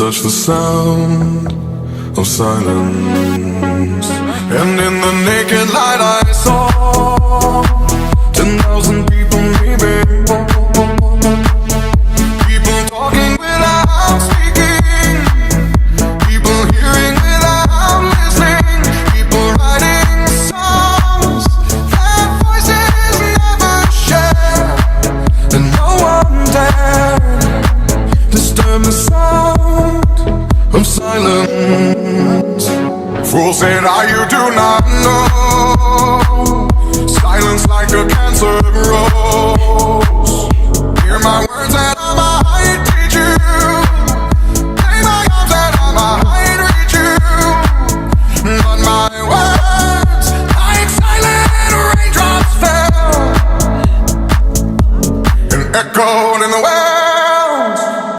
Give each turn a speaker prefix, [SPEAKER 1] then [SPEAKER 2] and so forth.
[SPEAKER 1] touch the sound of silence, and in the naked light I saw 10,000 people maybe, people talking without speaking, people hearing without listening, people writing songs that voices never share, and no one dared disturb the sound of silence. Fool said, you do not know, silence like a cancer grows.